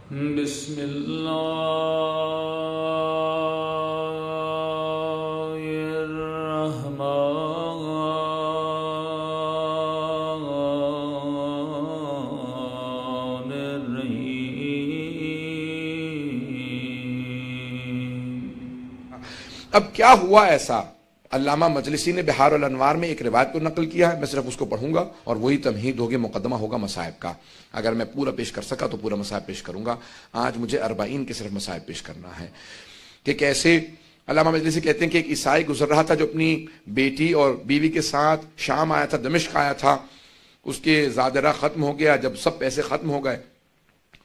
بسم الله الرحمن الرحیم۔ اب کیا ہوا ایسا؟ علامہ مجلسی نے بحار الانوار میں ایک روایت کو نقل کیا ہے، میں صرف اس کو پڑھوں گا اور وہی تمہید ہوگی، مقدمہ ہوگا مصائب کا۔ اگر میں پورا پیش کر سکا تو پورا مصائب پیش کروں گا، آج مجھے 40 کے صرف مصائب پیش کرنا ہے کہ کیسے علامہ مجلسی کہتے ہیں کہ ایک عیسائی گزر رہا تھا جو اپنی بیٹی اور بیوی کے ساتھ شام آیا تھا، دمشق آیا تھا، اس کے زادرہ ختم ہو گیا۔ جب سب پیسے ختم ہو گئے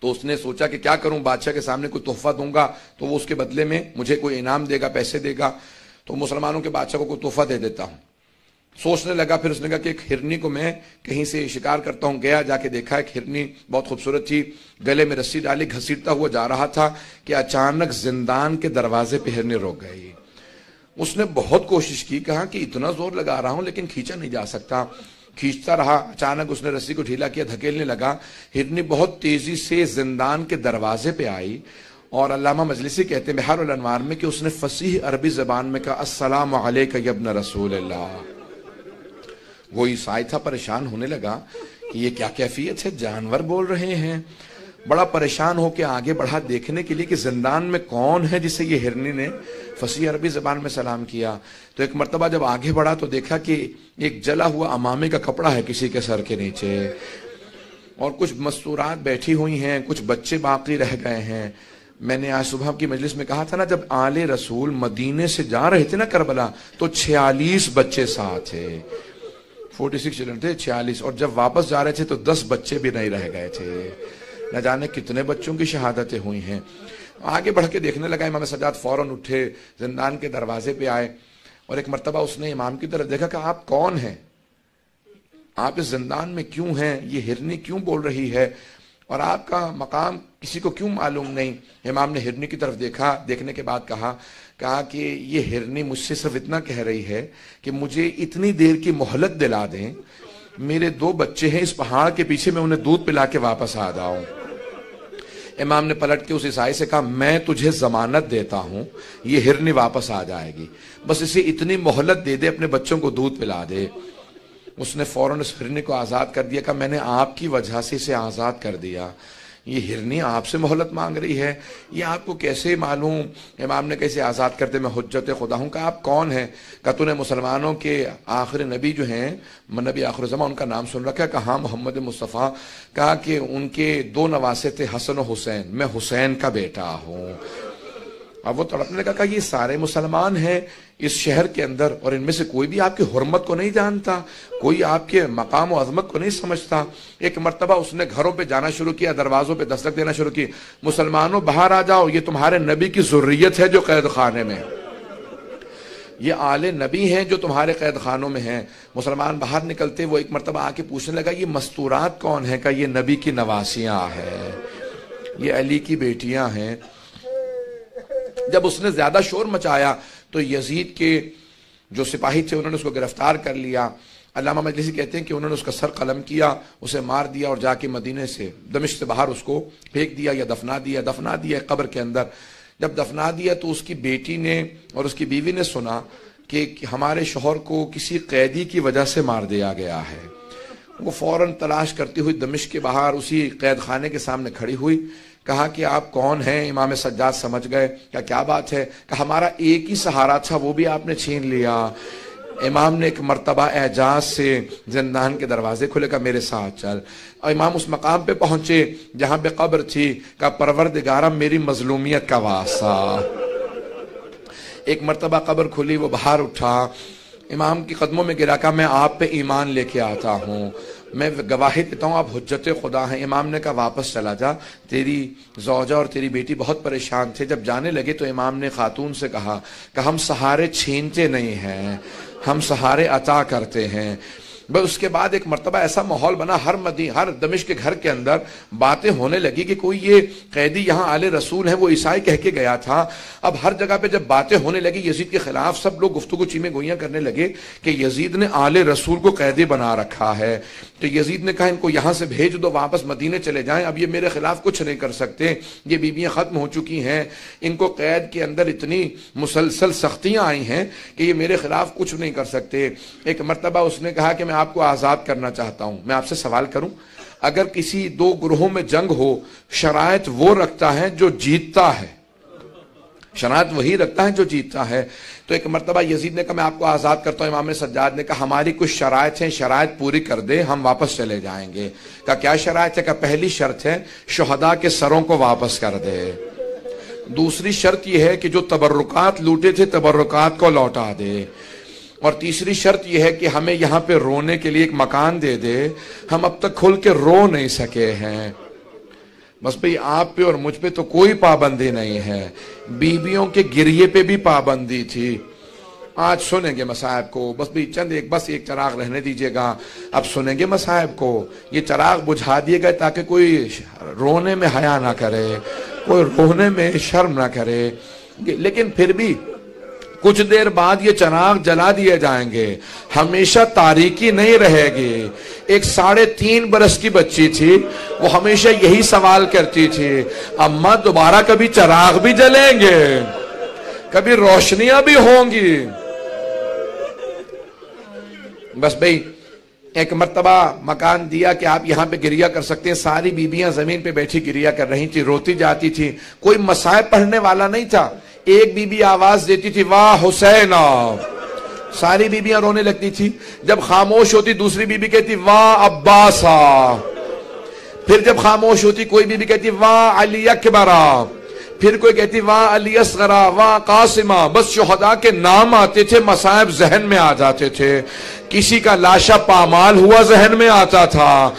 تو اس نے سوچا کہ کیا کروں، بادشاہ کے سامنے کوئی تحفہ دوں گا تو وہ اس کے بدلے میں مجھے کوئی انعام دے گا، پیسے دے گا، تو مسلمانوں کے بادشاہ کو کوئی تحفہ دے دیتا ہوں۔ سوچنے لگا، پھر اس نے کہا کہ ایک ہرنی کو میں کہیں سے شکار کرتا ہوں۔ گیا، جا کے دیکھا ایک ہرنی بہت خوبصورت تھی، گلے میں رسی ڈالی، گھسیٹتا ہوا جا رہا تھا کہ اچانک زندان کے دروازے پہ ہرنی رک گئی۔ اس نے بہت کوشش کی، کہا کہ اتنا زور لگا رہا ہوں لیکن کھینچا نہیں جا سکتا، کھینچتا رہا۔ اچانک اس نے رسی کو ڈھیلا کیا، دھکیلنے لگا، ہرنی بہت تیزی سے زندان کے دروازے پہ آئی، اور علامہ مجلسی کہتے ہیں بحار الانوار میں کہ اس نے فصیح عربی زبان میں کہا السلام علیک یا ابن رسول اللہ۔ وہ عیسائی تھا، پریشان ہونے لگا کہ یہ کیا کیفیت ہے، جانور بول رہے ہیں۔ بڑا پریشان ہو کے آگے بڑھا دیکھنے کے لیے کہ زندان میں کون ہے جسے یہ ہرنی نے فصیح عربی زبان میں سلام کیا۔ تو ایک مرتبہ جب آگے بڑھا تو دیکھا کہ ایک جلا ہوا امامے کا کپڑا ہے کسی کے سر کے نیچے، اور کچھ مستورات بیٹھی ہوئی ہیں، کچھ بچے باقی رہ گئے ہیں۔ میں نے آج صبح کی مجلس میں کہا تھا نا، جب آل رسول مدینے سے جا رہے تھے نا کربلا تو 46 بچے ساتھ تھے، 46 چلڈرن تھے، 46، اور جب واپس جا رہے تھے تو 10 بچے بھی نہیں رہ گئے تھے۔ نہ جانے کتنے بچوں کی شہادتیں ہوئی ہیں۔ آگے بڑھ کے دیکھنے لگا، امام سجاد فوراً اٹھے، زندان کے دروازے پہ آئے، اور ایک مرتبہ اس نے امام کی طرف دیکھا کہ آپ کون ہیں، آپ اس زندان میں کیوں ہیں، یہ ہرنی کیوں بول رہی ہے، اور آپ کا مقام کسی کو کیوں معلوم نہیں۔ امام نے ہرنی کی طرف دیکھا، دیکھنے کے بعد کہا کہ یہ ہرنی مجھ سے صرف اتنا کہہ رہی ہے کہ مجھے اتنی دیر کی مہلت دلا دیں، میرے 2 بچے ہیں اس پہاڑ کے پیچھے، میں انہیں دودھ پلا کے واپس آ جاؤں۔ امام نے پلٹ کے اس عیسائی سے کہا میں تجھے ضمانت دیتا ہوں یہ ہرنی واپس آ جائے گی، بس اسے اتنی مہلت دے دے، اپنے بچوں کو دودھ پلا دے۔ اس نے فوراً اس ہرنی کو آزاد کر دیا، کہ میں نے آپ کی وجہ سے اسے آزاد کر دیا، یہ ہرنی آپ سے مہلت مانگ رہی ہے، یہ آپ کو کیسے معلوم؟ امام نے کیسے آزاد کر دے، میں حجت خدا ہوں۔ کہ آپ کون ہیں؟ کہ تو نے مسلمانوں کے آخر نبی جو ہیں، نبی آخر زمان، ان کا نام سن رکھا؟ کہ ہاں، محمد مصطفیٰ۔ کہا کہ ان کے 2 نواسے تھے، حسن و حسین، میں حسین کا بیٹا ہوں۔ اب وہ تڑپنے لگا، کہ یہ سارے مسلمان ہیں اس شہر کے اندر، اور ان میں سے کوئی بھی آپ کی حرمت کو نہیں جانتا، کوئی آپ کے مقام و عظمت کو نہیں سمجھتا۔ ایک مرتبہ اس نے گھروں پہ جانا شروع کیا، دروازوں پہ دستک دینا شروع کی، مسلمانوں باہر آ جاؤ، یہ تمہارے نبی کی ذریت ہے جو قید خانے میں، یہ آل نبی ہیں جو تمہارے قید خانوں میں ہیں۔ مسلمان باہر نکلتے، وہ ایک مرتبہ آ کے پوچھنے لگا یہ مستورات کون ہیں؟ کہ یہ نبی کی نواسیاں ہیں، یہ علی کی بیٹیاں ہیں۔ جب اس نے زیادہ شور مچایا تو یزید کے جو سپاہی تھے انہوں نے اس کو گرفتار کر لیا۔ علامہ مجلسی کہتے ہیں کہ انہوں نے اس کا سر قلم کیا، اسے مار دیا، اور جا کے مدینے سے، دمشق سے باہر اس کو پھینک دیا یا دفنا دیا قبر کے اندر۔ جب دفنا دیا تو اس کی بیٹی نے اور اس کی بیوی نے سنا کہ ہمارے شوہر کو کسی قیدی کی وجہ سے مار دیا گیا ہے۔ وہ فوراً تلاش کرتی ہوئی دمشق کے باہر اسی قید خانے کے سامنے کھڑی ہوئی، کہا کہ آپ کون ہیں؟ امام سجاد سمجھ گئے، کیا بات ہے؟ کہ ہمارا ایک ہی سہارا تھا وہ بھی آپ نے چھین لیا۔ امام نے ایک مرتبہ اعجاز سے زندان کے دروازے کھلے، کہا میرے ساتھ چل۔ اور امام اس مقام پہ پہنچے جہاں پہ قبر تھی، کہا پروردگارہ میری مظلومیت کا واسطہ۔ ایک مرتبہ قبر کھلی، وہ باہر اٹھا، امام کی قدموں میں گرا، کہا میں آپ پہ ایمان لے کے آتا ہوں، میں گواہی دیتا ہوں آپ حجت خدا ہیں۔ امام نے کہا واپس چلا جا، تیری زوجہ اور تیری بیٹی بہت پریشان تھے۔ جب جانے لگے تو امام نے خاتون سے کہا کہ ہم سہارے چھینتے نہیں ہیں، ہم سہارے عطا کرتے ہیں۔ بس اس کے بعد ایک مرتبہ ایسا ماحول بنا، ہر دمشق کے گھر کے اندر باتیں ہونے لگی کہ کوئی یہ قیدی یہاں آل رسول ہے، وہ عیسائی کہہ کے گیا تھا۔ اب ہر جگہ پہ جب باتیں ہونے لگی یزید کے خلاف، سب لوگ گفتگو چیمیں گوئیاں کرنے لگے کہ یزید نے آل رسول کو قیدی بنا رکھا ہے۔ تو یزید نے کہا ان کو یہاں سے بھیج دو، واپس مدینے چلے جائیں، اب یہ میرے خلاف کچھ نہیں کر سکتے، یہ بیویاں ختم ہو چکی ہیں، ان کو قید کے اندر اتنی مسلسل سختیاں آئی ہیں کہ یہ میرے خلاف کچھ نہیں کر سکتے۔ ایک مرتبہ اس نے کہا کہ میں آپ کو آزاد کرنا چاہتا ہوں، میں آپ سے سوال کروں، اگر کسی دو گروہوں میں جنگ ہو، شرائط وہ رکھتا ہے جو جیتتا ہے، شرائط وہی رکھتا ہے جو جیتتا ہے۔ تو ایک مرتبہ یزید نے کہا میں آپ کو آزاد کرتا ہوں، امام سجاد نے کہا ہماری کچھ شرائط ہیں، شرائط پوری کر دے ہم واپس چلے جائیں گے۔ کہا کیا شرائط ہے؟ کہا پہلی شرط ہے شہداء کے سروں کو واپس کر دے، دوسری شرط یہ ہے کہ جو تبرکات لوٹے تھے تبرکات کو لوٹا دے، اور تیسری شرط یہ ہے کہ ہمیں یہاں پہ رونے کے لیے ایک مکان دے دے، ہم اب تک کھل کے رو نہیں سکے ہیں۔ بس بھئی آپ پہ اور مجھ پہ تو کوئی پابندی نہیں ہے، بیویوں کے گریے پہ بھی پابندی تھی۔ آج سنیں گے مصائب کو، بس بھی بس ایک چراغ رہنے دیجئے گا، اب سنیں گے مصائب کو، یہ چراغ بجھا دیے گئے تاکہ کوئی رونے میں حیا نہ کرے، کوئی رونے میں شرم نہ کرے، لیکن پھر بھی کچھ دیر بعد یہ چراغ جلا دیے جائیں گے، ہمیشہ تاریکی نہیں رہے گی۔ ایک 3.5 برس کی بچی تھی، وہ ہمیشہ یہی سوال کرتی تھی، اماں دوبارہ کبھی چراغ بھی جلیں گے، کبھی روشنیاں بھی ہوں گی؟ بس بھئی ایک مرتبہ مکان دیا کہ آپ یہاں پہ گریہ کر سکتے ہیں، ساری بیبیاں زمین پہ بیٹھی گریہ کر رہی تھی، روتی جاتی تھی، کوئی مصائب پڑھنے والا نہیں تھا۔ ایک بی بی آواز دیتی تھی واہ حسین، ساری بیبیاں رونے لگتی تھی۔ جب خاموش ہوتی دوسری بی بی کہتی واہ عباس، پھر جب خاموش ہوتی کوئی بی بی کہتی واہ علی اکبر، پھر کوئی کہتی واہ علی اصغر، واہ قاسمہ۔ بس شہداء کے نام آتے تھے، مصائب ذہن میں آ جاتے تھے۔ کسی کا لاشا پامال ہوا ذہن میں آتا تھا،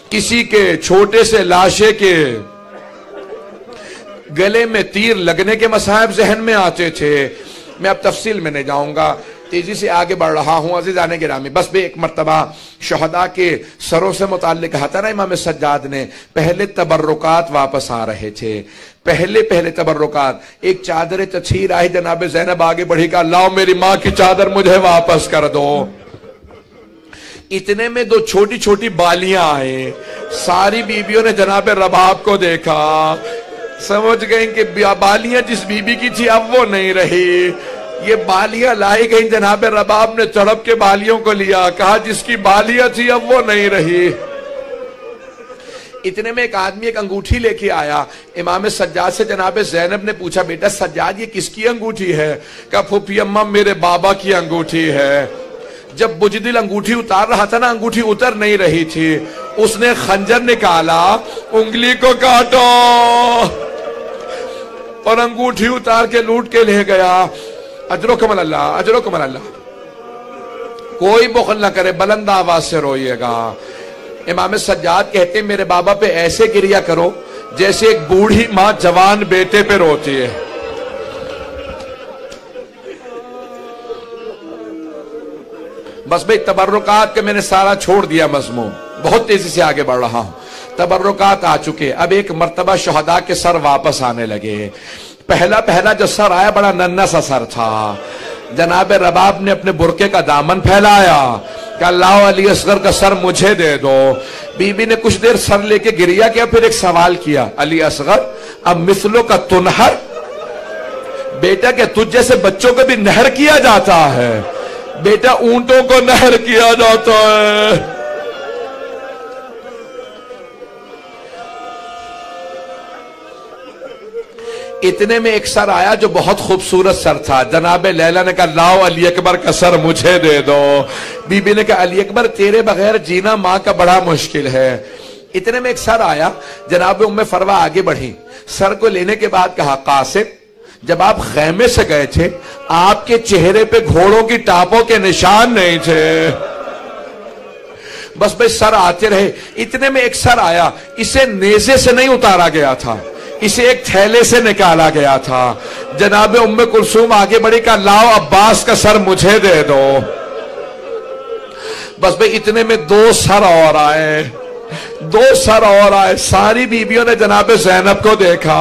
کسی کے چھوٹے سے لاشے کے گلے میں تیر لگنے کے مصائب ذہن میں آتے تھے۔ میں اب تفصیل میں نہیں جاؤں گا، تیزی سے آگے بڑھ رہا ہوں عزیزان گرامی۔ بس بھی ایک مرتبہ شہداء کے سروں سے متعلق کہا تھا نا امام سجاد نے، پہلے تبرکات واپس آ رہے تھے، پہلے تبرکات۔ ایک چادر تطہیر آئی، جناب زینب آگے بڑھی کہا لاؤ میری ماں کی چادر مجھے واپس کر دو۔ اتنے میں 2 چھوٹی چھوٹی بالیاں آئیں، ساری بیبیوں نے جناب رباب کو دیکھا، سمجھ گئیں کہ بالیاں جس بی بی کی تھی اب وہ نہیں رہی، یہ بالیاں لائی گئیں۔ جناب رباب نے تڑپ کے بالیوں کو لیا، کہا جس کی بالیاں تھی اب وہ نہیں رہی۔ اتنے میں ایک آدمی ایک انگوٹھی لے کے آیا، امام سجاد سے جناب زینب نے پوچھا بیٹا سجاد یہ کس کی انگوٹھی ہے؟ کہا پھوپھی اماں میرے بابا کی انگوٹھی ہے۔ جب بجدل انگوٹھی اتار رہا تھا نا، انگوٹھی اتر نہیں رہی تھی، اس نے خنجر نکالا، انگلی کو کاٹو، اور انگوٹھی اتار کے لوٹ کے لے گیا۔ اجرکم اللہ، اجرکم اللہ۔ کوئی بخل نہ کرے، بلند آواز سے روئیے گا۔ امام سجاد کہتے ہیں میرے بابا پہ ایسے گریہ کرو جیسے ایک بوڑھی ماں جوان بیٹے پہ روتی ہے۔ بس بھئی تبرکات کے میں نے سارا چھوڑ دیا مضمون، بہت تیزی سے آگے بڑھ رہا ہوں۔ تبرکات آ چکے، اب ایک مرتبہ شہداء کے سر واپس آنے لگے۔ پہلا جو سر آیا بڑا ننھا سا سر تھا، جناب رباب نے اپنے برقے کا دامن پھیلایا کہ اللہ علی اصغر کا سر مجھے دے دو۔ بی بی نے کچھ دیر سر لے کے گریہ کیا، پھر ایک سوال کیا علی اصغر اب مثلوں کا تنہر، بیٹا کہ تجھ جیسے بچوں کو بھی نہر کیا جاتا ہے؟ بیٹا اونٹوں کو نہر کیا جاتا ہے۔ اتنے میں ایک سر آیا جو بہت خوبصورت سر تھا، جناب لیلا نے کہا لاؤ علی اکبر کا سر مجھے دے دو۔ بی بی نے کہا علی اکبر تیرے بغیر جینا ماں کا بڑا مشکل ہے۔ اتنے میں ایک سر آیا، جناب ام فروہ آگے بڑھی، سر کو لینے کے بعد کہا قاسم جب آپ خیمے سے گئے تھے آپ کے چہرے پہ گھوڑوں کی ٹاپوں کے نشان نہیں تھے۔ بس بھئی سر آتے رہے۔ اتنے میں ایک سر آیا، اسے نیزے سے نہیں اتارا گیا تھا، اسے ایک تھیلے سے نکالا گیا تھا۔ جناب ام کلثوم آگے بڑھی کہا لاؤ عباس کا سر مجھے دے دو۔ بس بھئی اتنے میں 2 سر اور آئے، 2 سر اور آئے. ساری بیویوں نے جناب زینب کو دیکھا.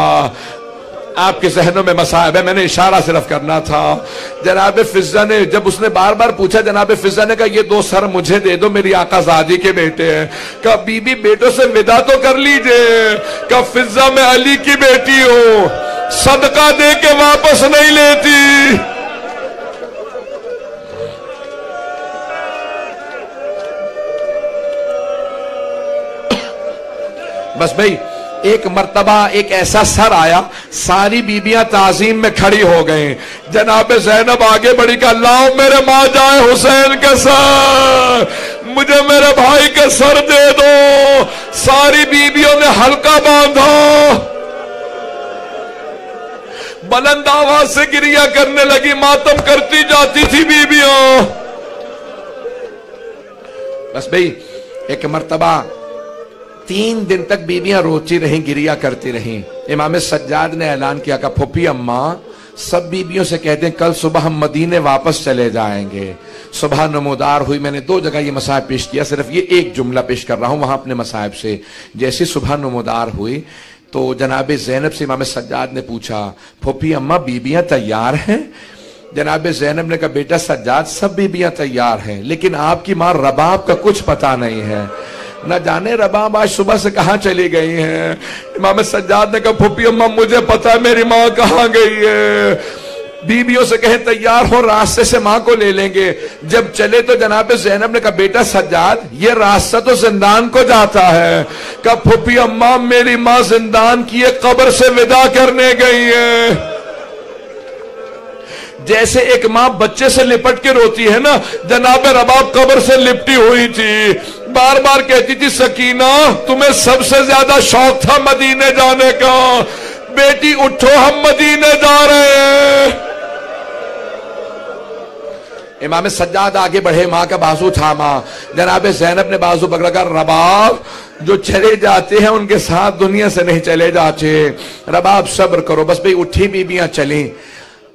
آپ کے ذہنوں میں مصائب ہے، میں نے اشارہ صرف کرنا تھا. جناب فضہ نے جب اس نے بار بار پوچھا، جناب فضہ نے کہا یہ 2 سر مجھے دے دو، میری آقا زادی کے بیٹے ہیں. کہا بی بی بیٹوں سے ودا تو کر لیجئے. کہا فضہ میں علی کی بیٹی ہوں، صدقہ دے کے واپس نہیں لیتی. بس بھئی ایک مرتبہ ایک ایسا سر آیا، ساری بیبیاں تعظیم میں کھڑی ہو گئیں. جناب زینب آگے بڑھی کہ اللہ میرے ماں جائے حسین کا سر، مجھے میرے بھائی کا سر دے دو. ساری بیبیوں نے حلقہ باندھا، بلند آواز سے گریہ کرنے لگی، ماتم کرتی جاتی تھی بیبیاں. بس بھئی ایک مرتبہ 3 دن تک بیویاں روتی رہیں، گریہ کرتی رہیں. امام سجاد نے اعلان کیا کہ پھوپھی اماں سب بیویوں سے کہتے ہیں کل صبح ہم مدینے واپس چلے جائیں گے. صبح نمودار ہوئی. میں نے 2 جگہ یہ مصائب پیش کیا، صرف یہ ایک جملہ پیش کر رہا ہوں وہاں اپنے مصائب سے. جیسی صبح نمودار ہوئی تو جناب زینب سے امام سجاد نے پوچھا پھوپھی اماں بیویاں تیار ہیں؟ جناب زینب نے کہا بیٹا سجاد سب بیویاں تیار ہیں، لیکن آپ کی ماں رباب کا کچھ پتہ نہیں ہے، نہ جانے رباب آج صبح سے کہاں چلی گئی ہیں. امام سجاد نے کہا پھوپھی اماں مجھے پتا ہے میری ماں کہاں گئی ہے. بیویوں سے کہیں تیار ہو، راستے سے ماں کو لے لیں گے. جب چلے تو جناب زینب نے کہا بیٹا سجاد یہ راستہ تو زندان کو جاتا ہے. کہا پھوپھی اماں میری ماں زندان کی ایک قبر سے ودا کرنے گئی ہے. جیسے ایک ماں بچے سے لپٹ کے روتی ہے نا، جناب رباب قبر سے لپٹی ہوئی تھی، بار بار کہتی تھی سکینہ تمہیں سب سے زیادہ شوق تھا مدینے جانے کا، بیٹی اٹھو ہم مدینے جا رہے ہیں. امام سجاد آگے بڑھے، ماں کا بازو تھاما. جناب زینب نے بازو پکڑا کر رباب جو چلے جاتے ہیں ان کے ساتھ دنیا سے نہیں چلے جاتے، رباب صبر کرو. بس بھئی اٹھی بیبیاں چلیں.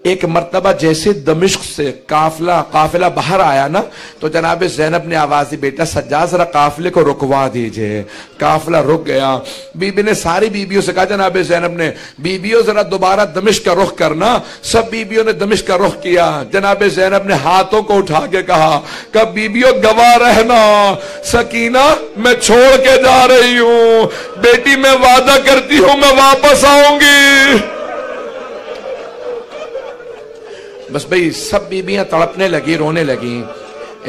ایک مرتبہ جیسے دمشق سے قافلہ باہر آیا نا تو جناب زینب نے آواز دی بیٹا سجاد ذرا قافلے کو رکوا دیجئے. قافلہ رک گیا. بی بی نے ساری بیبیوں سے کہا، جناب زینب نے بیبیوں ذرا دوبارہ دمشق کا رخ کرنا. سب بیبیوں نے دمشق کا رخ کیا. جناب زینب نے ہاتھوں کو اٹھا کے کہا کہ بیبیوں گواہ رہنا، سکینہ میں چھوڑ کے جا رہی ہوں، بیٹی میں وعدہ کرتی ہوں میں واپس آؤں گی. بس بھئی سب بیبیاں تڑپنے لگی، رونے لگیں.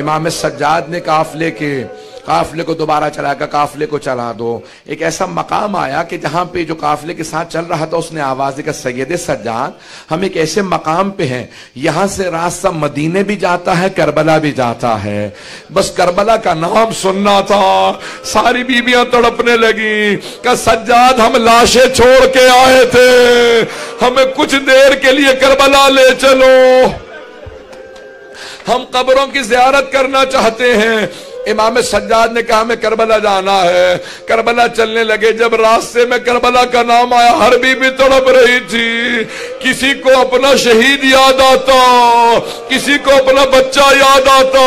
امام سجاد نے قافلے کو دوبارہ چلا کر قافلے کو چلا دو. ایک ایسا مقام آیا کہ جہاں پہ جو قافلے کے ساتھ چل رہا تھا اس نے آواز دی کہ سید سجاد ہم ایک ایسے مقام پہ ہیں یہاں سے راستہ مدینے بھی جاتا ہے کربلا بھی جاتا ہے، بس کربلا کا نام سننا تھا. ساری بیبیاں تڑپنے لگیں کہ سجاد ہم لاشیں چھوڑ کے آئے تھے، ہمیں کچھ دیر کے لیے کربلا لے چلو، ہم قبروں کی زیارت کرنا چاہتے ہیں. امام سجاد نے کہا ہمیں کربلا جانا ہے. کربلا چلنے لگے. جب راستے میں کربلا کا نام آیا ہر بیوی تڑپ رہی تھی. کسی کو اپنا شہید یاد آتا، کسی کو اپنا بچہ یاد آتا،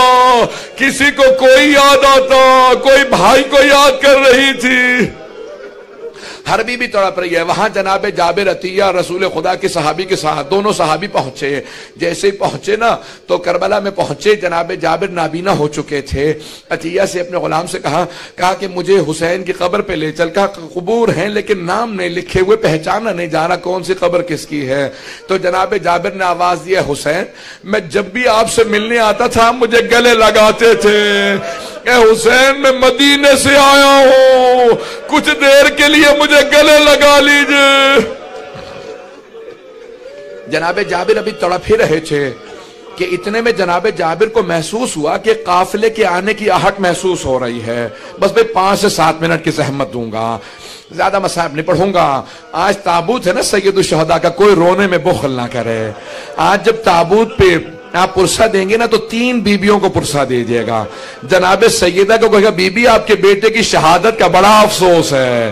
کسی کو کوئی یاد آتا، کوئی بھائی کو یاد کر رہی تھی. ہر بیوی تڑپ رہی ہے. وہاں جناب جابر عطیہ رسول خدا کے صحابی کے ساتھ دونوں صحابی پہنچے. جیسے ہی پہنچے نا تو کربلا میں پہنچے. جناب جابر نابینا ہو چکے تھے. عطیہ سے اپنے غلام سے کہا کہ مجھے حسین کی قبر پہ لے چل. کہا قبور ہیں لیکن نام نہیں لکھے ہوئے، پہچانا نہیں جا رہا کون سی قبر کس کی ہے. تو جناب جابر نے آواز دیا حسین میں جب بھی آپ سے ملنے آتا تھا مجھے گلے لگاتے تھے. اے حسین میں مدینے سے آیا ہوں، کچھ دیر کے لیے مجھے گلے لگا لیجئے. جناب جابر ابھی تڑپ ہی رہے تھے کہ اتنے میں جناب جابر کو محسوس ہوا کہ قافلے کے آنے کی آہٹ محسوس ہو رہی ہے. بس بھئی 5 سے 7 منٹ کی زحمت دوں گا، زیادہ مصائب نہیں پڑھوں گا. آج تابوت ہے نا سید الشہداء کا، کوئی رونے میں بخل نہ کرے. آج جب تابوت پہ آپ پرسہ دیں گے نا تو 3 بیبیوں کو پرسہ دے دیے گا. جناب سیدہ کو کہے گا بی بی آپ کے بیٹے کی شہادت کا بڑا افسوس ہے.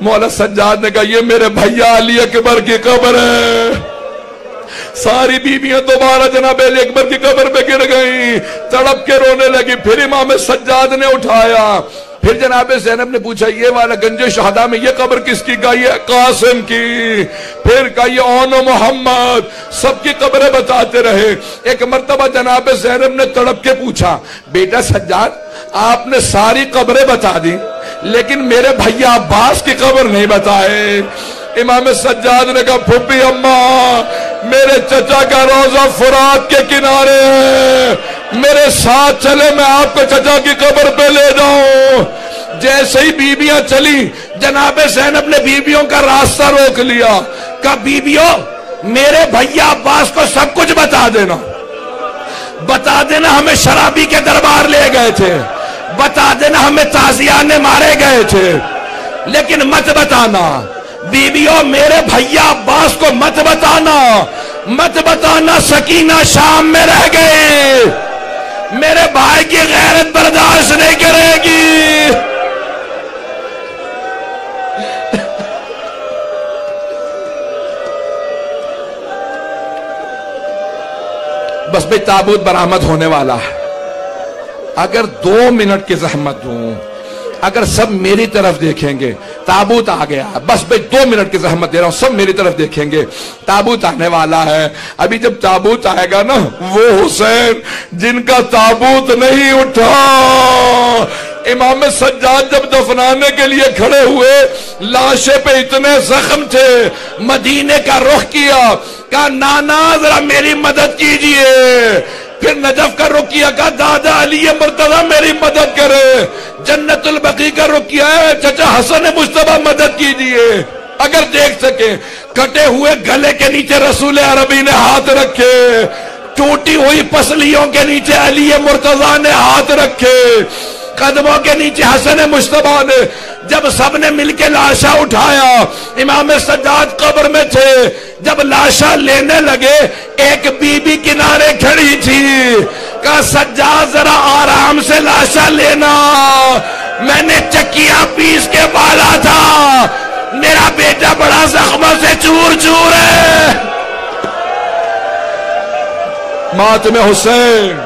مولا سجاد نے کہا یہ میرے بھیا علی اکبر کی قبر ہے۔ ساری بیویاں دوبارہ جناب علی اکبر کی قبر پہ گر گئیں، تڑپ کے رونے لگی۔ پھر امام سجاد نے اٹھایا، پھر جناب زینب نے پوچھا یہ والا گنج شہداء میں یہ قبر کس کی؟ کہا یہ قاسم کی، پھر کہا یہ اون و محمد، سب کی قبریں بتاتے رہے۔ ایک مرتبہ جناب زینب نے تڑپ کے پوچھا بیٹا سجاد آپ نے ساری قبریں بتا دی لیکن میرے بھیا عباس کی قبر نہیں بتائے۔ امام سجاد نے کہا پھوپھی اماں میرے چچا کا روضہ فرات کے کنارے ہے، میرے ساتھ چلے میں آپ کو چچا کی قبر پہ لے جاؤں۔ جیسے ہی بیویاں چلی جناب زینب نے بیویوں کا راستہ روک لیا، کہا بیویوں میرے بھیا عباس کو سب کچھ بتا دینا، بتا دینا ہمیں شرابی کے دربار لے گئے تھے، بتا دینا ہمیں تازیانے مارے گئے تھے، لیکن مت بتانا بیویوں میرے بھیا عباس کو مت بتانا سکینہ شام میں رہ گئے، میرے بھائی کی غیرت برداشت نہیں کرے گی۔ بس بھئی تابوت برآمد ہونے والا ہے، اگر 2 منٹ کی زحمت دوں، اگر سب میری طرف دیکھیں گے تابوت آ گیا، بس بھئی 2 منٹ کی زحمت دے رہا ہوں، سب میری طرف دیکھیں گے تابوت آنے والا ہے۔ ابھی جب تابوت آئے گا نا وہ حسین جن کا تابوت نہیں اٹھا، امام سجاد جب دفنانے کے لیے کھڑے ہوئے لاشے پہ اتنے زخم تھے، مدینے کا رخ کیا، کہا نانا ذرا میری مدد کیجئے، پھر نجف کا رخ کیا، کہا دادا علی مرتضی میری مدد کرے، جنت البقیع کا رخ کیا ہے چچا حسن مجتبیٰ مدد کیجئے۔ اگر دیکھ سکے کٹے ہوئے گلے کے نیچے رسول عربی نے ہاتھ رکھے، ٹوٹی ہوئی پسلیوں کے نیچے علی مرتضی نے ہاتھ رکھے، قدموں کے نیچے حسن مجتبیٰ نے، جب سب نے مل کے لاشا اٹھایا، امام سجاد قبر میں تھے، جب لاشا لینے لگے ایک بی بی کنارے کھڑی تھی، کہا سجاد ذرا آرام سے لاشا لینا، میں نے چکیاں پیس کے بالا تھا، میرا بیٹا بڑا زخموں سے چور چور ہے۔ ماتم حسین